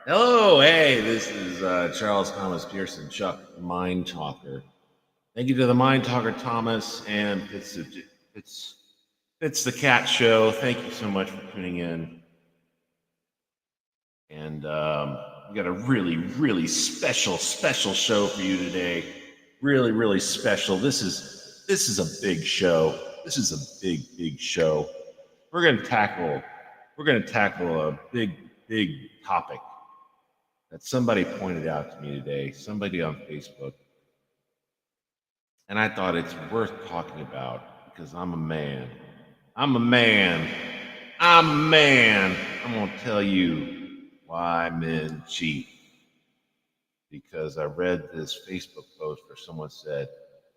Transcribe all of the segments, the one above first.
Hello, hey, this is Charles Thomas Pearson, Chuck, Mindtalker. Thank you to the Mindtalker Thomas and it's the Cat Show. Thank you so much for tuning in. And we got a really special show for you today. Really special. This is a big show. This is a big show. We're gonna tackle a big topic that somebody pointed out to me today, somebody on Facebook, and I thought it's worth talking about because I'm a man. I'm a man. I'm a man. I'm going to tell you why men cheat. Because I read this Facebook post where someone said,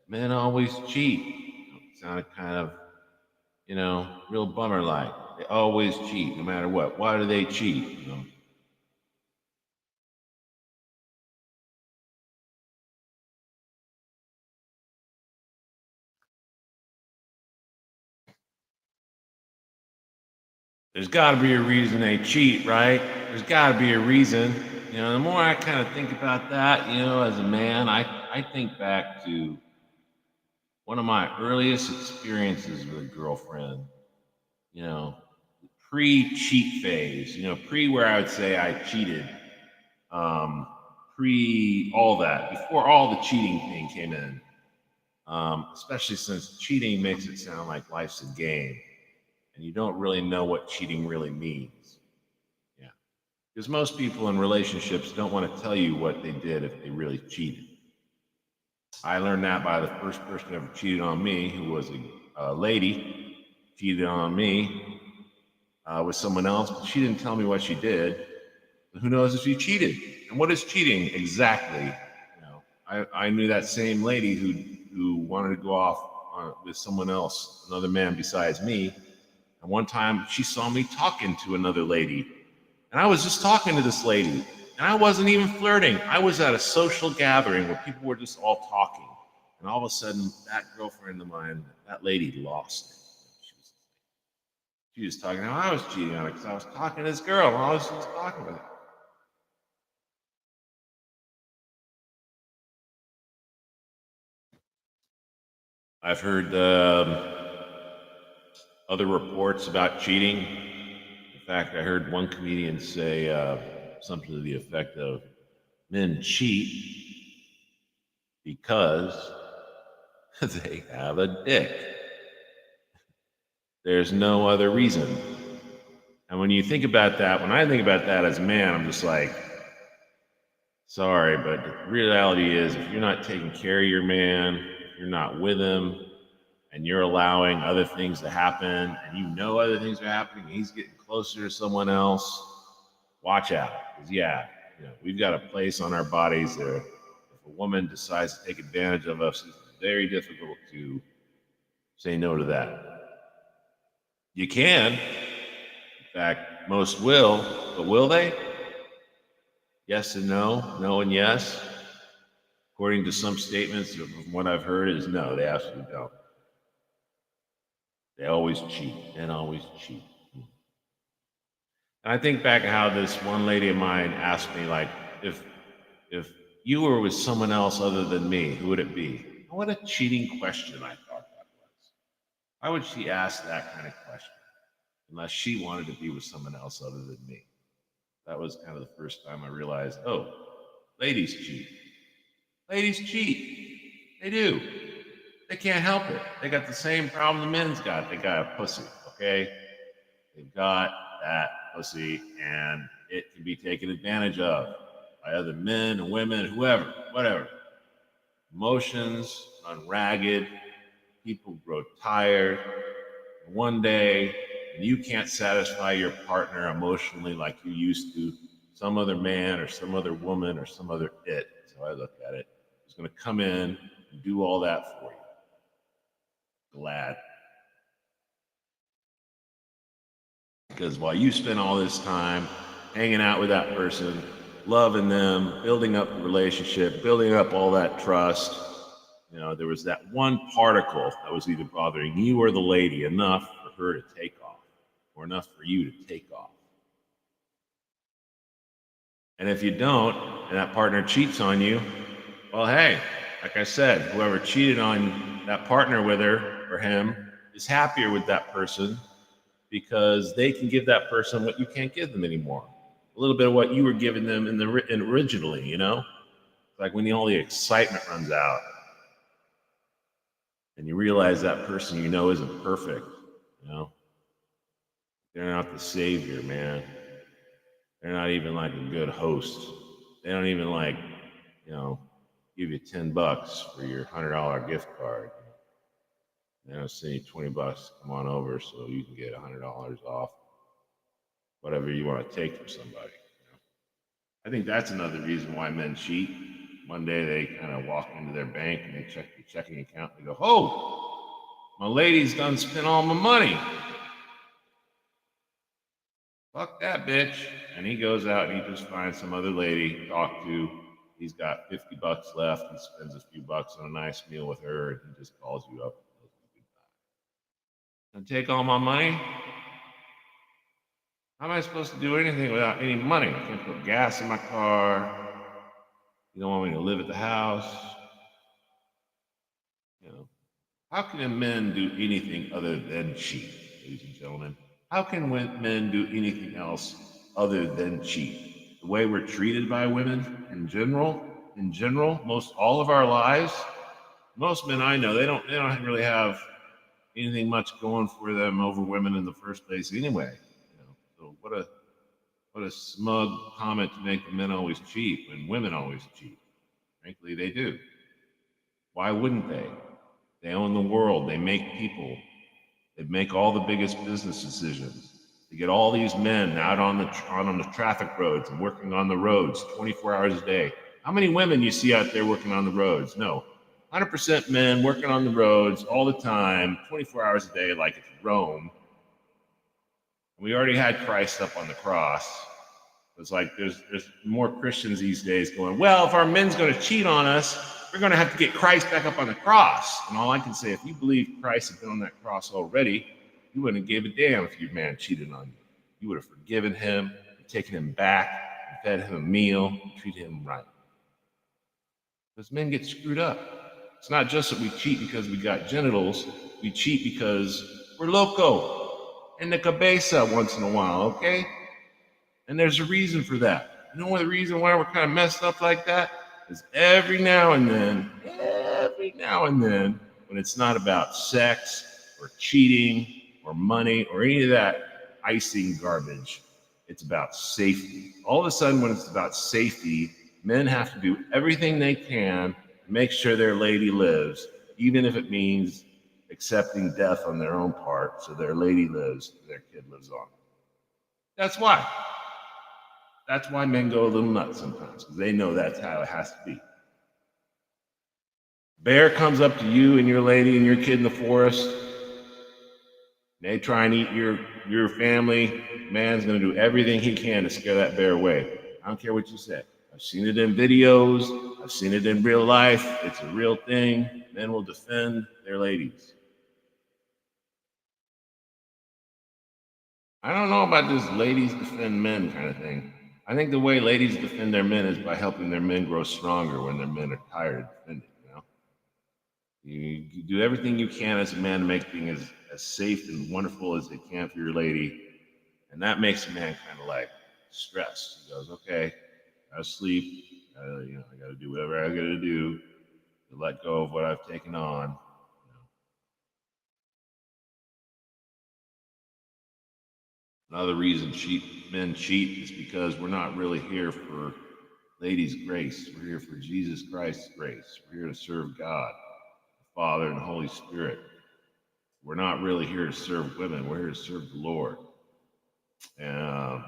men always cheat. It sounded kind of, real bummer like. They always cheat, no matter what. Why do they cheat? There's got to be a reason they cheat, right? There's got to be a reason. The more I kind of think about that, as a man, I think back to one of my earliest experiences with a girlfriend, you know, pre-cheat phase, pre where I would say I cheated, pre all that, before all the cheating thing came in, especially since cheating makes it sound like life's a game and you don't really know what cheating really means. Yeah. Because most people in relationships don't want to tell you what they did if they really cheated. I learned that by the first person who ever cheated on me, who was a lady, cheated on me with someone else, but she didn't tell me what she did. But who knows if she cheated? And what is cheating exactly? I knew that same lady who wanted to go off with someone else, another man besides me. And one time she saw me talking to another lady. And I was just talking to this lady. And I wasn't even flirting. I was at a social gathering where people were just all talking. And all of a sudden, that girlfriend of mine, that lady lost it. She was talking how I was cheating on her because I was talking to this girl and I was just talking with her. I've heard other reports about cheating. In fact, I heard one comedian say something to the effect of men cheat because they have a dick. There's no other reason. And when you think about that, when I think about that as a man, I'm just like, sorry, but the reality is if you're not taking care of your man, if you're not with him, and you're allowing other things to happen, and you know other things are happening, and he's getting closer to someone else, watch out. Because we've got a place on our bodies that if a woman decides to take advantage of us, it's very difficult to say no to that. You can. In fact, most will, but will they? Yes and no, no and yes. According to some statements, from what I've heard, is no, they absolutely don't. They always cheat and always cheat. And I think back how this one lady of mine asked me, like, if you were with someone else other than me, who would it be? What a cheating question I thought that was. Why would she ask that kind of question unless she wanted to be with someone else other than me? That was kind of the first time I realized, oh, ladies cheat. Ladies cheat. They do. They can't help it. They got the same problem the men's got. They got a pussy, okay? They've got that pussy, and it can be taken advantage of by other men and women, whoever, whatever. Emotions run ragged. People grow tired. One day, and you can't satisfy your partner emotionally like you used to, some other man or some other woman or some other it, that's how I look at it, is going to come in and do all that for you. Glad. Because while you spend all this time hanging out with that person, loving them, building up the relationship, building up all that trust, there was that one particle that was either bothering you or the lady enough for her to take off, or enough for you to take off. And if you don't, and that partner cheats on you, well, hey, like I said, whoever cheated on that partner with her or him is happier with that person because they can give that person what you can't give them anymore. A little bit of what you were giving them in originally, you know? Like when all the excitement runs out and you realize that person you know isn't perfect, you know? They're not the savior, man. They're not even like a good host. They don't even like, you know, give you $10 for your $100 gift card. They don't send you $20, come on over so you can get $100 off whatever you want to take from somebody. You know? I think that's another reason why men cheat. One day they kind of walk into their bank and they check their checking account and they go, "Oh, my lady's done spent all my money. Fuck that bitch." And he goes out and he just finds some other lady to talk to. He's got $50 left. He spends a few bucks on a nice meal with her and he just calls you up. And take all my money? How am I supposed to do anything without any money? I can't put gas in my car. You don't want me to live at the house. You know, how can men do anything other than cheat, ladies and gentlemen? How can men do anything else other than cheat? The way we're treated by women in general, most all of our lives, most men I know, they don't really have anything much going for them over women in the first place anyway. You know, so what a smug comment to make the men always cheat when women always cheat. Frankly, they do. Why wouldn't they? They own the world. They make people. They make all the biggest business decisions. They get all these men out on the traffic roads and working on the roads 24 hours a day. How many women you see out there working on the roads? No. 100% men working on the roads all the time, 24 hours a day, like it's Rome. We already had Christ up on the cross. It's like there's more Christians these days going, well, if our men's going to cheat on us, we're going to have to get Christ back up on the cross. And all I can say, if you believe Christ had been on that cross already, you wouldn't have gave a damn if your man cheated on you. You would have forgiven him, taken him back, and fed him a meal, and treated him right. Because men get screwed up. It's not just that we cheat because we got genitals. We cheat because we're loco in the cabeza once in a while, okay? And there's a reason for that. You know what the reason why we're kind of messed up like that? Is every now and then, when it's not about sex or cheating or money or any of that icing garbage, it's about safety. All of a sudden, when it's about safety, men have to do everything they can to make sure their lady lives, even if it means accepting death on their own part so their lady lives, their kid lives on. That's why. That's why men go a little nuts sometimes, because they know that's how it has to be. Bear comes up to you and your lady and your kid in the forest. They try and eat your family. Man's gonna do everything he can to scare that bear away. I don't care what you say. I've seen it in videos. I've seen it in real life. It's a real thing. Men will defend their ladies. I don't know about this ladies defend men kind of thing. I think the way ladies defend their men is by helping their men grow stronger when their men are tired of defending. You know, you do everything you can as a man to make things as safe and wonderful as they can for your lady, and that makes a man kind of like stressed. He goes, "Okay, I gotta sleep. I gotta do whatever I gotta do to let go of what I've taken on." Another reason men cheat is because we're not really here for ladies' grace. We're here for Jesus Christ's grace. We're here to serve God, the Father, and the Holy Spirit. We're not really here to serve women. We're here to serve the Lord. And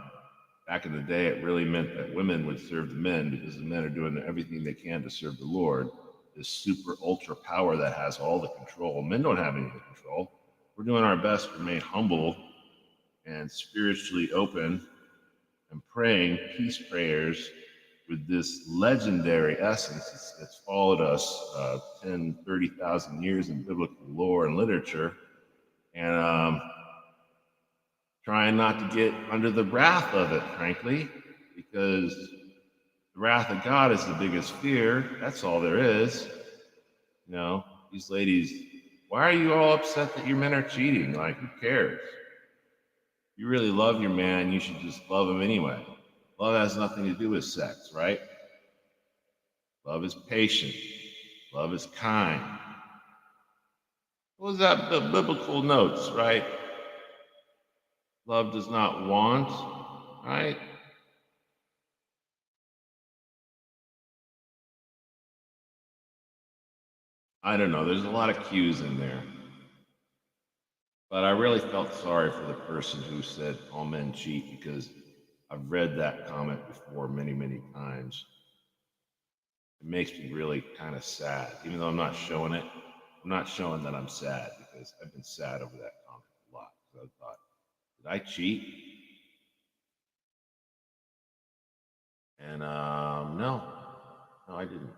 back in the day, it really meant that women would serve the men because the men are doing everything they can to serve the Lord. This super ultra power that has all the control. Men don't have any of the control. We're doing our best to remain humble and spiritually open and praying peace prayers with this legendary essence that's followed us 10, 30,000 years in biblical lore and literature, and trying not to get under the wrath of it, frankly, because The wrath of God is the biggest fear. That's all there is. You know, these ladies, why are you all upset that your men are cheating? Like, who cares? If you really love your man, you should just love him anyway. Love has nothing to do with sex, right? Love is patient. Love is kind. What was that? The biblical notes, right? Love does not want, right? I don't know. There's a lot of cues in there. But I really felt sorry for the person who said all men cheat because I've read that comment before many, many times. It makes me really kind of sad. Even though I'm not showing it, I'm not showing that I'm sad because I've been sad over that comment a lot. So I thought, did I cheat? And no, I didn't.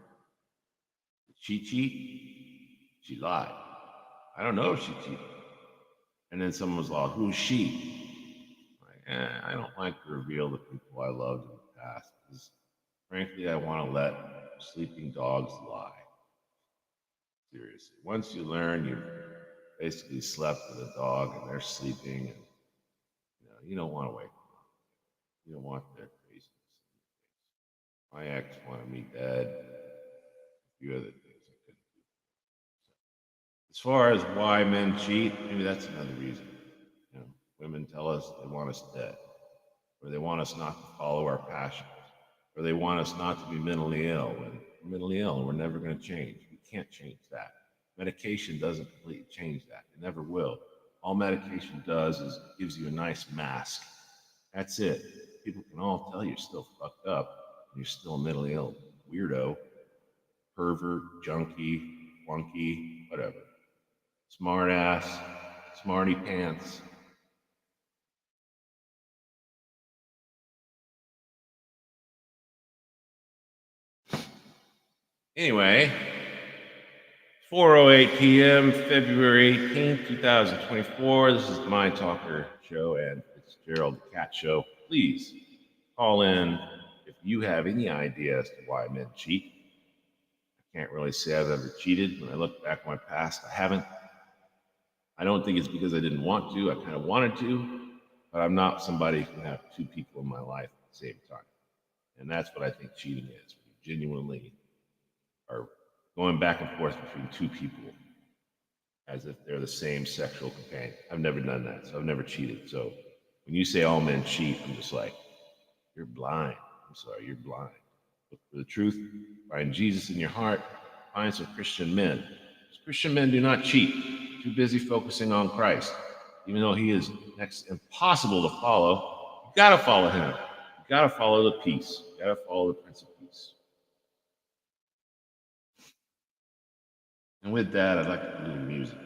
Did she cheat? She lied. I don't know if she cheated. And then someone was like, who's she? Like, I don't like to reveal the people I loved in the past because, frankly, I want to let sleeping dogs lie. Seriously. Once you learn you've basically slept with a dog and they're sleeping, and you don't want to wake them up. You don't want their craziness. My ex wanted me dead. A few other things I couldn't do. As far as why men cheat, maybe that's another reason. Women tell us they want us dead, or they want us not to follow our passions, or they want us not to be mentally ill. When we're mentally ill, and we're never going to change. We can't change that. Medication doesn't completely change that. It never will. All medication does is gives you a nice mask. That's it. People can all tell you're still fucked up, and you're still mentally ill. Weirdo, pervert, junkie, flunky, whatever. Smart ass, smarty pants. Anyway, 4:08 p.m., February 18th, 2024. This is the Mindtalker show and Fitzgerald the Cat Show. Please call in if you have any idea as to why men cheat. I can't really say I've ever cheated. When I look back on my past, I haven't. I don't think it's because I didn't want to. I kind of wanted to, but I'm not somebody who can have two people in my life at the same time. And that's what I think cheating is. When you genuinely are going back and forth between two people as if they're the same sexual companion. I've never done that, so I've never cheated. So when you say all men cheat, I'm just like, you're blind. I'm sorry, you're blind. Look for the truth, find Jesus in your heart, find some Christian men. Christian men do not cheat, too busy focusing on Christ. Even though he is next impossible to follow, you gotta follow him. You gotta follow the peace. You gotta follow the Prince of Peace. And with that, I'd like to do the music.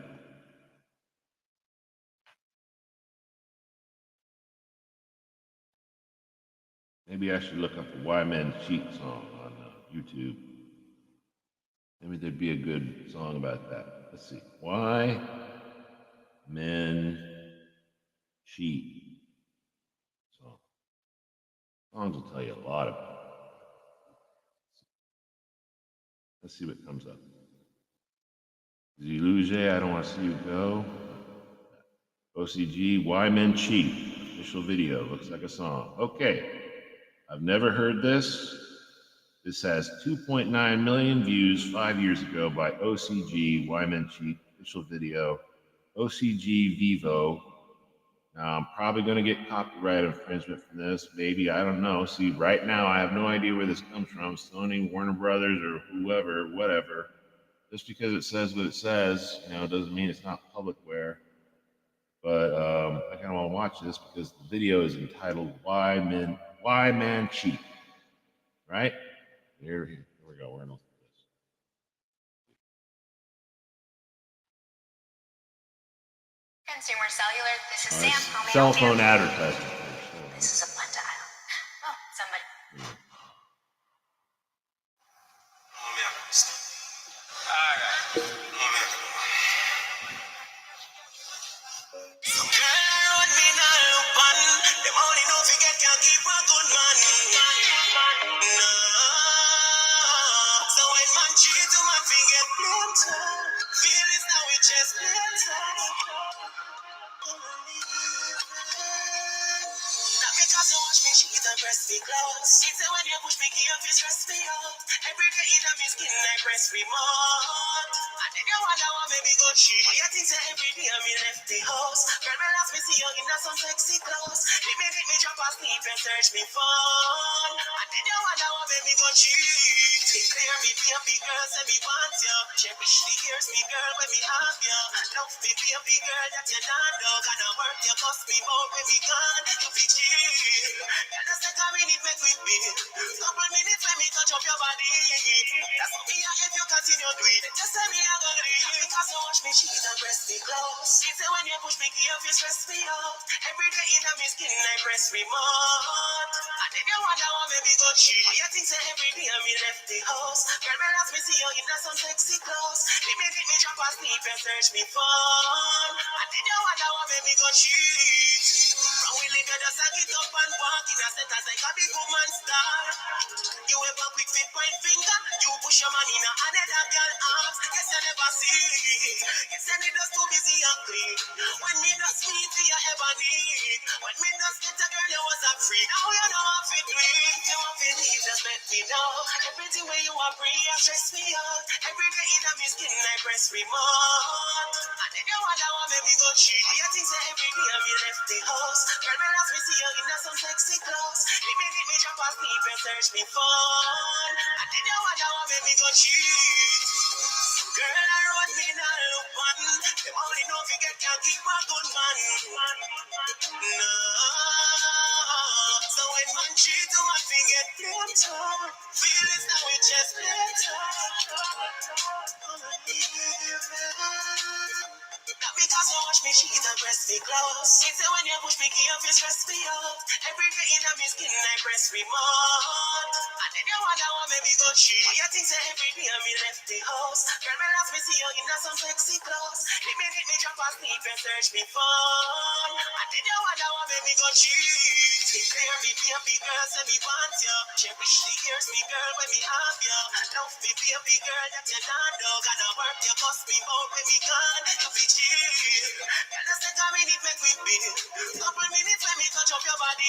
Maybe I should look up the Why Men Cheat song on YouTube. Maybe there'd be a good song about that. Let's see. Why Men Cheat. So, songs will tell you a lot about it. Let's see what comes up. Ziluge, I don't want to see you go. OCG, Why Men Cheat. Official video. Looks like a song. Okay. I've never heard this. This has 2.9 million views 5 years ago by OCG, Why Men Cheat. Official video. OCG Vivo. Now, I'm probably going to get copyright infringement from this. Maybe, I don't know. See, right now, I have no idea where this comes from. Sony, Warner Brothers, or whoever, whatever. Just because it says what it says, doesn't mean it's not publicware. But I kind of want to watch this because the video is entitled "Why Man Cheat." Right? Here we go. We're gonna look at this. Consumer Cellular. This is Sam. Cell phone advertising. This is a fun dial. Oh, somebody. Them only know if you get can keep a good man. Feelings now we just not because you watch me cheat and press me close. It's when you push me, give you stress me out. Every day in my skin, I press remote. And then you wonder why maybe go cheat. But you think that every day me left the house. Girl, me last me see you in some sexy clothes. The minute me drop asleep and search me phone. And then you wonder why maybe go cheat. Be clear, me baby girl, say me want you. Cherish the years, me girl, when me have you. Love me baby girl, that you not know. Gonna work you, cost me more when me gone. You be chill. Yeah, just take a minute, make we feel. Couple minutes, let me touch up your body. That's what me, if you continue do it. Just tell me I'm gonna leave. Because you watch me cheat and press me close. It's when you push me, give you stress me out. Every day in my skin, I press remote. And then you wonder why maybe go cheat. But you think say every day me left the house. Girl, me last me see you in some sexy clothes. The minute me drop asleep and search me phone. And then you wonder why maybe go cheat. From we live you just a get up and walk in a set as like a big woman star. You ever quick fit point finger? You push your man in a another girl arms. Yes, you never see. Yes, and it just too busy and clean. When me just meet you ever need. When me just get a girl you was a free. Now you know how to do it. You want to leave, just let me know. Everything where you are free, you stress me out. Every day in my skin, I press remote. And then you wonder why maybe go cheat. You think say every day me left the house. Girl, me last me see you in some sexy clothes. The minute me drop asleep and search me phone. And then you wonder why maybe go cheat. Girl, I wrote me now look one. Them only know if you get can't keep a good man. No. So when man cheat, man forget later. Feelings now we just later. Not because you watch me cheat and press me close. It's when you push me, give you stress me out. Every day in my skin, I press remote. And then you wonder why maybe go cheat. But you think say every day me left the house. Girl, me last me see you in some sexy clothes. The minute me drop asleep and search me phone. And then you wonder why maybe go cheat. Be clear, me baby girl, say me want you. Cherish the years, me girl, when me have you. Love me baby girl, that you not know. Gonna work you, cost me more when me gone. You be chill. Yeah, just take a minute, make we feel. Couple minutes, let me touch up your body.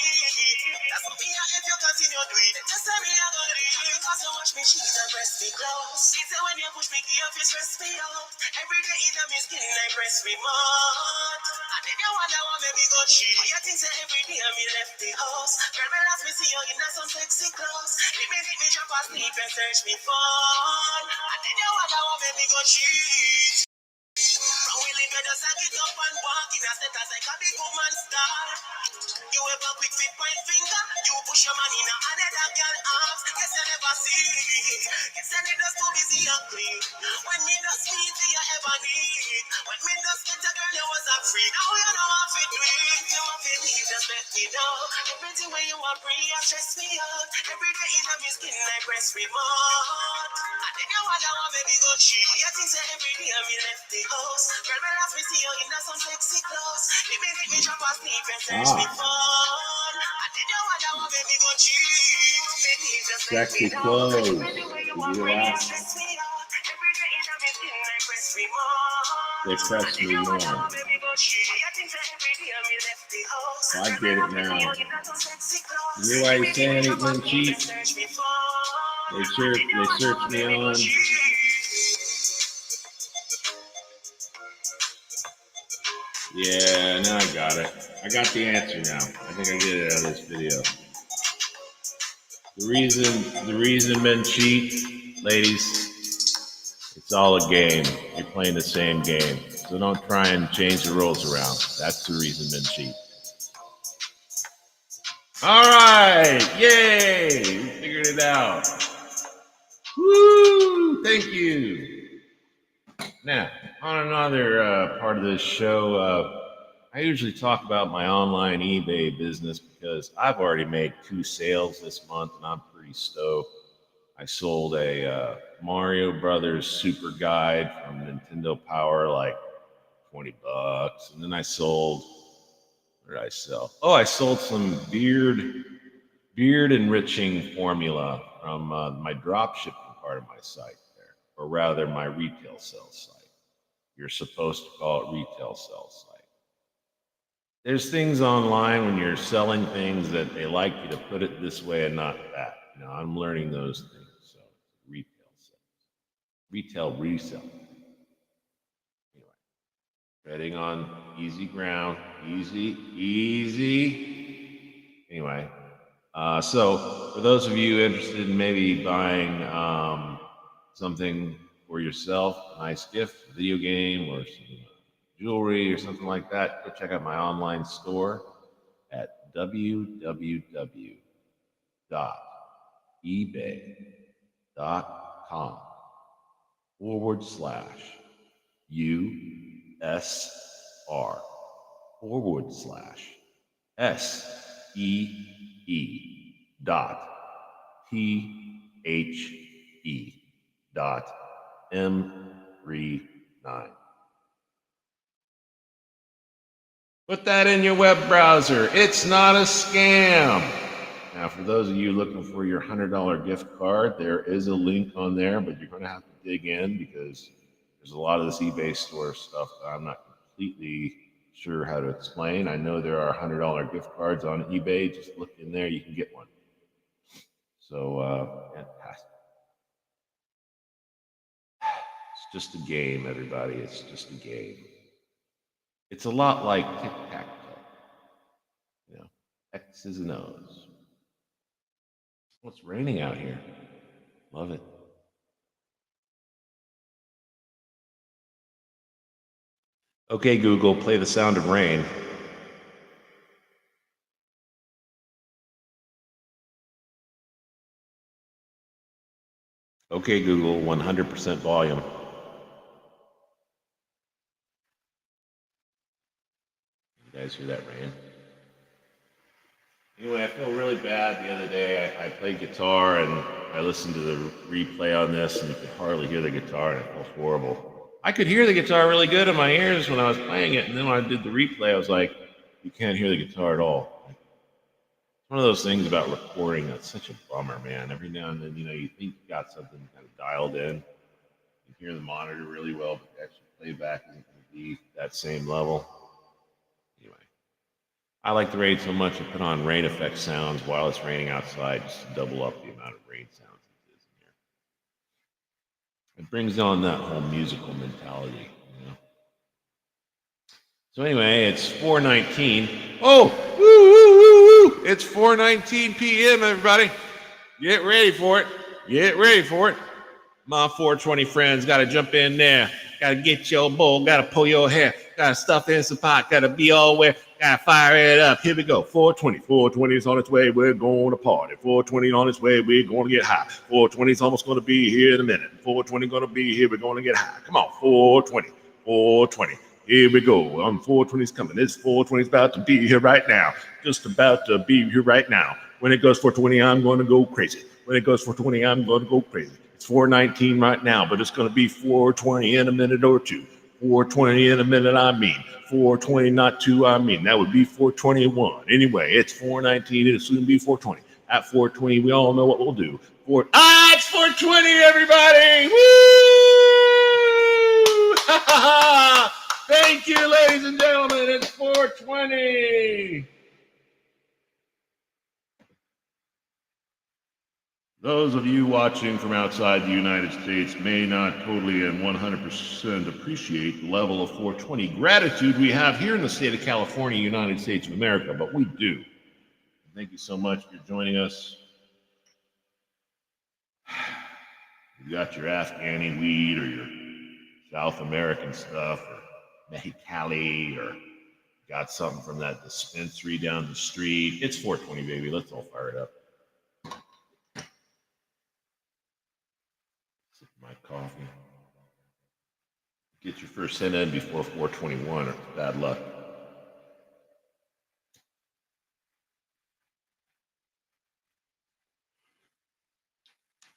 That's what me, if you continue do it. Just tell me I'm gonna leave. Because you watch me cheat and press me close. It's when you push me, give you stress me out. Every day in my skin, I press remote. And then you wonder why maybe go cheat. But you think say every day me left the house. Girl, me last me see you in some sexy clothes. The minute me drop asleep and search me phone. And then you wonder why maybe go cheat. From we live you just a get up and walk in a set as like a big woman star. You ever quick fit point finger? You push your man in a another girl arms. Guess you never see. Guess you need just too busy and clean. When me just meet you ever need. When me just get a girl you was a free. Now you know how to do it. You want to leave, just let me know. Everything where you are free, you stress me out. Every day in my skin, I press remote. And then you wonder why maybe go cheat. You think say every day me left the house. Girl, me last me see you in some sexy clothes. The minute me drop asleep and search me phone. And then you wonder why maybe go cheat. Sexy clothes. Did you hear that? They press me more. Well, I get it now. You know why he's saying he's been cheat? They search me on. Yeah, now I got it. I got the answer now. I think I get it out of this video. The reason men cheat, ladies, it's all a game. You're playing the same game. So don't try and change the rules around. That's the reason men cheat. All right, yay! We figured it out. Woo! Thank you. Now, on another part of this show, I usually talk about my online eBay business because I've already made 2 sales this month and I'm pretty stoked. I sold a Mario Brothers Super Guide from Nintendo Power, like $20, and then I sold. What did I sell? Oh, I sold some beard enriching formula from my drop shipping part of my site there, or rather my retail sales site. You're supposed to call it retail sales site. There's things online when you're selling things that they like you to put it this way and not that. You know, I'm learning those things. So retail sales, retail resell. Anyway, treading on easy ground, easy. Anyway, so for those of you interested in maybe buying something for yourself, a nice gift, a video game, or some jewelry or something like that, go check out my online store at www.ebay.com/USR/the.M39. Put that in your web browser. It's not a scam. Now, for those of you looking for your $100 gift card, there is a link on there, but you're going to have to dig in because there's a lot of this eBay store stuff that I'm not completely sure how to explain. I know there are $100 gift cards on eBay. Just look in there, you can get one. So, fantastic. It's just a game, everybody. It's just a game. It's a lot like tic-tac-toe. You know, X's and O's. Well, it's raining out here. Love it. Okay, Google, play the sound of rain. Okay, Google, 100% volume. You guys hear that rain? Anyway, I feel really bad. The other day I played guitar and I listened to the replay on this and you could hardly hear the guitar and it felt horrible. I could hear the guitar really good in my ears when I was playing it, and then when I did the replay I was like, you can't hear the guitar at all. It's one of those things about recording that's such a bummer, man. Every now and then, you know, you think you got something kind of dialed in. You hear the monitor really well, but the actual playback isn't going to be that same level. Anyway. I like the rain so much I put on rain effect sounds while it's raining outside just to double up the amount of rain sounds it is in here. It brings on that whole musical mentality, you know. So anyway, it's 4:19. Oh, woo, woo, woo, woo. It's 4:19 p.m., everybody. Get ready for it. Get ready for it. My 420 friends got to jump in there. Got to get your bowl. Got to pull your hair. Got to stuff in some pot. Got to be all wet. Got to fire it up. Here we go. 420. 420 is on its way. We're going to party. 420 on its way. We're going to get high. 420 is almost going to be here in a minute. 420 going to be here. We're going to get high. Come on. 420. 420. Here we go. 420's coming. This 420's about to be here right now. Just about to be here right now. When it goes 420, I'm going to go crazy. When it goes 420, I'm going to go crazy. It's 4:19 right now, but it's going to be 4:20 in a minute or two. 4:20 in a minute, I mean. 4:20, not two, I mean. That would be 4:21. Anyway, it's 4:19. It'll soon be 4:20. At 4:20, we all know what we'll do. It's 4:20, everybody! Woo! Thank you, ladies and gentlemen. It's 4:20. Those of you watching from outside the United States may not totally and 100% appreciate the level of 420 gratitude we have here in the state of California, United States of America, but we do. Thank you so much for joining us. You got your Afghani weed or your South American stuff or Mexicali or got something from that dispensary down the street. It's 420, baby. Let's all fire it up. My coffee. Get your first cent in before 4:21 or bad luck.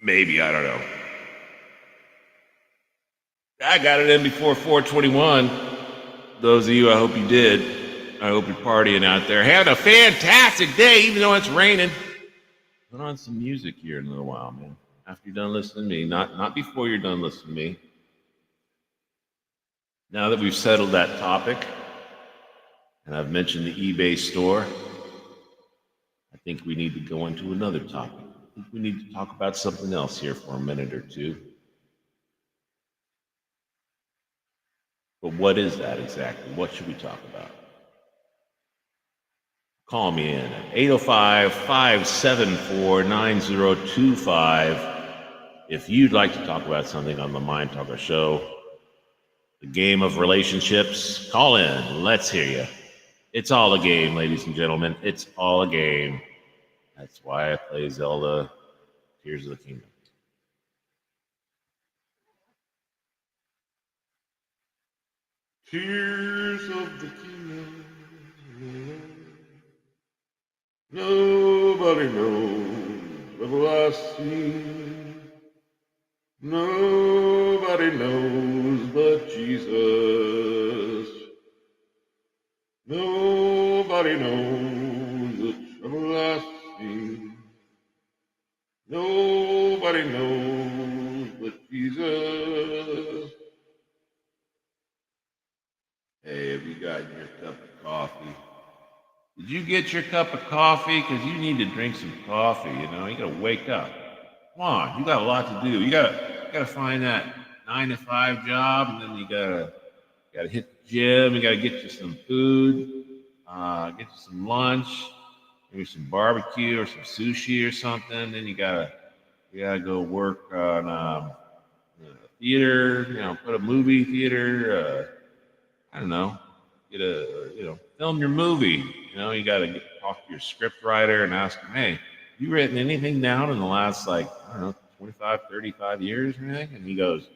Maybe, I don't know. I got it in before 4:21. Those of you, I hope you did. I hope you're partying out there. Having a fantastic day, even though it's raining. Put on some music here in a little while, man. After you're done listening to me, not before you're done listening to me. Now that we've settled that topic, and I've mentioned the eBay store, I think we need to go into another topic. I think we need to talk about something else here for a minute or two. But what is that exactly? What should we talk about? Call me in at 805-574-9025 if you'd like to talk about something on the Mindtalker show. The game of relationships. Call in. Let's hear you. It's all a game, ladies and gentlemen. It's all a game. That's why I play Zelda Tears of the Kingdom. Tears of the Kingdom. Nobody knows the everlasting. Nobody knows but Jesus. Nobody knows the everlasting. Nobody knows but Jesus. Hey, have you got your cup of coffee? Did you get your cup of coffee? Because you need to drink some coffee, you know? You gotta wake up. Come on, you got a lot to do. You gotta find that 9 to 5 job, and then you gotta hit the gym. You gotta get you some food, get you some lunch, maybe some barbecue or some sushi or something. Then you gotta go work on theater. You know, put a movie theater. I don't know. Film your movie. You know, you gotta talk to your script writer and ask him, hey, you written anything down in the last, like, I don't know, 25, 35 years or anything? And he goes,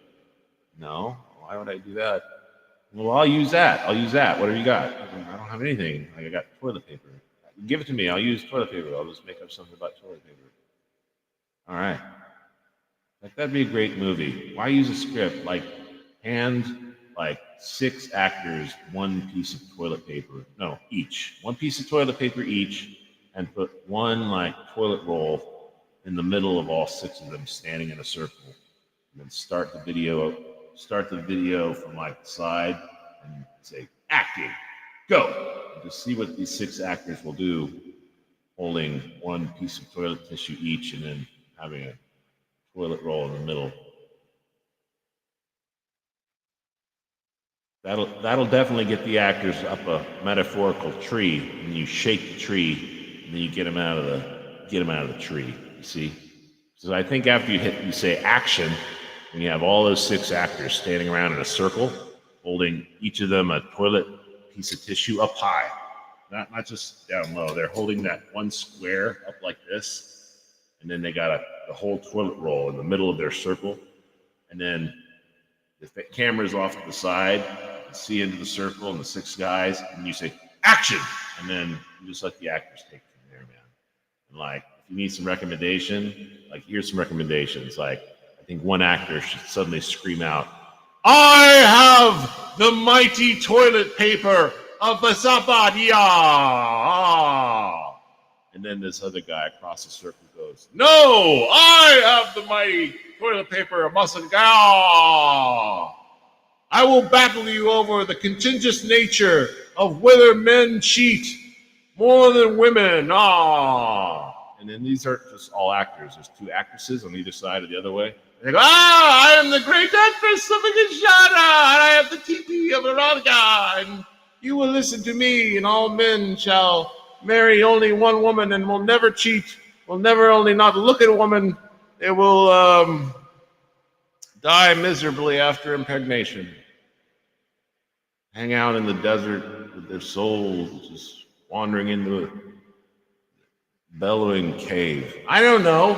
no. Why would I do that? Well, I'll use that. What have you got? I don't have anything. Like, I got toilet paper. Give it to me. I'll use toilet paper. I'll just make up something about toilet paper. All right. Like, that'd be a great movie. Why use a script? Like, hand, like, 6 actors, 1 piece of toilet paper. No, each. 1 piece of toilet paper each, and put 1, like, toilet roll in the middle of all 6 of them standing in a circle. And then start the video from, like, the side and say, acting, go. And just see what these 6 actors will do, holding 1 piece of toilet tissue each and then having a toilet roll in the middle. That'll definitely get the actors up a metaphorical tree, and you shake the tree, and then you get them out of the tree. You see? So I think after you say action, and you have all those 6 actors standing around in a circle, holding each of them a toilet piece of tissue up high, not just down low. They're holding that 1 square up like this, and then they got the whole toilet roll in the middle of their circle, and then if the camera's off to the side, you can see into the circle and the 6 guys, and you say, action! And then you just let the actors take it from there, man. And, like, if you need some recommendation, like, here's some recommendations. Like, I think 1 actor should suddenly scream out, I have the mighty toilet paper of the Sabadia! And then this other guy across the circle goes, no, I have the mighty toilet paper of Masagao. I will battle you over the contingent nature of whether men cheat more than women. And then these are just all actors. There's 2 actresses on either side or the other way. They go, I am the great actress of Agashana, and I have the TP of Araga, and you will listen to me, and all men shall marry only 1 woman and will never cheat, will never only not look at a woman, they will die miserably after impregnation. Hang out in the desert with their souls just wandering into a bellowing cave. I don't know.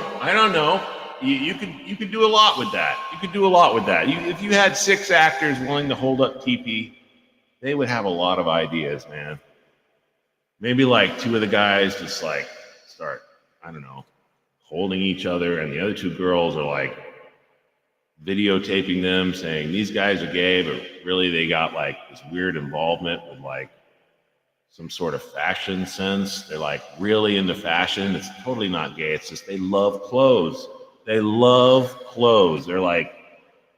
You could do a lot with that. If you had 6 actors willing to hold up TP, they would have a lot of ideas, man. Maybe like 2 of the guys just like start, I don't know, holding each other, and the other 2 girls are like videotaping them saying these guys are gay, but really they got like this weird involvement with like some sort of fashion sense. They're like really into fashion. It's totally not gay. It's just they love clothes. They love clothes. They're like,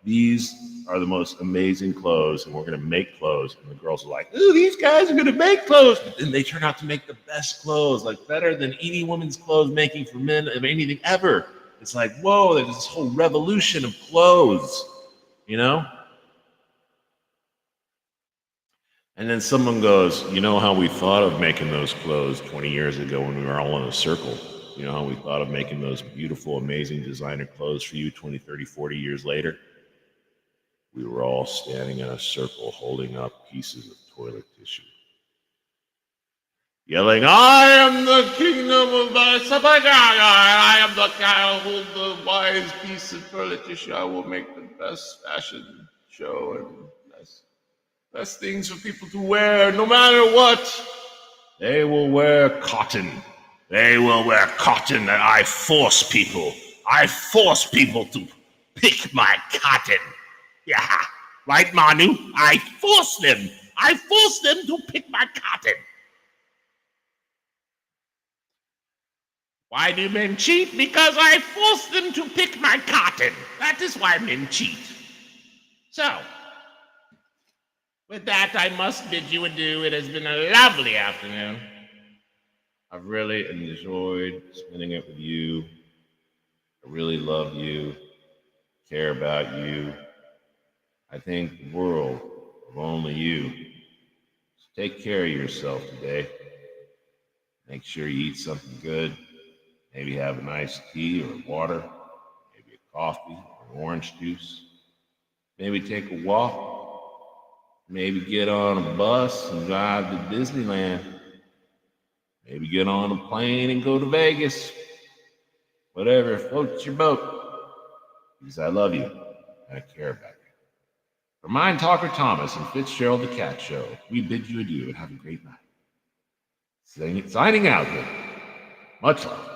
these are the most amazing clothes, and we're going to make clothes. And the girls are like, ooh, these guys are going to make clothes. But then they turn out to make the best clothes, like better than any woman's clothes making for men of anything ever. It's like, whoa, there's this whole revolution of clothes, you know? And then someone goes, you know how we thought of making those clothes 20 years ago when we were all in a circle? You know how we thought of making those beautiful, amazing designer clothes for you 20, 30, 40 years later? We were all standing in a circle holding up pieces of toilet tissue, yelling, I am the kingdom of Sabagaga. I am the guy who holds the wise piece of toilet tissue. I will make the best fashion show and best things for people to wear no matter what. They will wear cotton. They will wear cotton, and I force people. I force people to pick my cotton. Yeah, right, Manu? I force them. I force them to pick my cotton. Why do men cheat? Because I force them to pick my cotton. That is why men cheat. So, with that, I must bid you adieu. It has been a lovely afternoon. I've really enjoyed spending it with you. I really love you, care about you. I think the world of only you. So take care of yourself today. Make sure you eat something good. Maybe have a nice tea or water, maybe a coffee or orange juice. Maybe take a walk. Maybe get on a bus and drive to Disneyland. Maybe get on a plane and go to Vegas. Whatever floats your boat. Because I love you and I care about you. For Mindtalker Thomas and Fitzgerald the Cat Show, we bid you adieu and have a great night. Signing out here. Much love.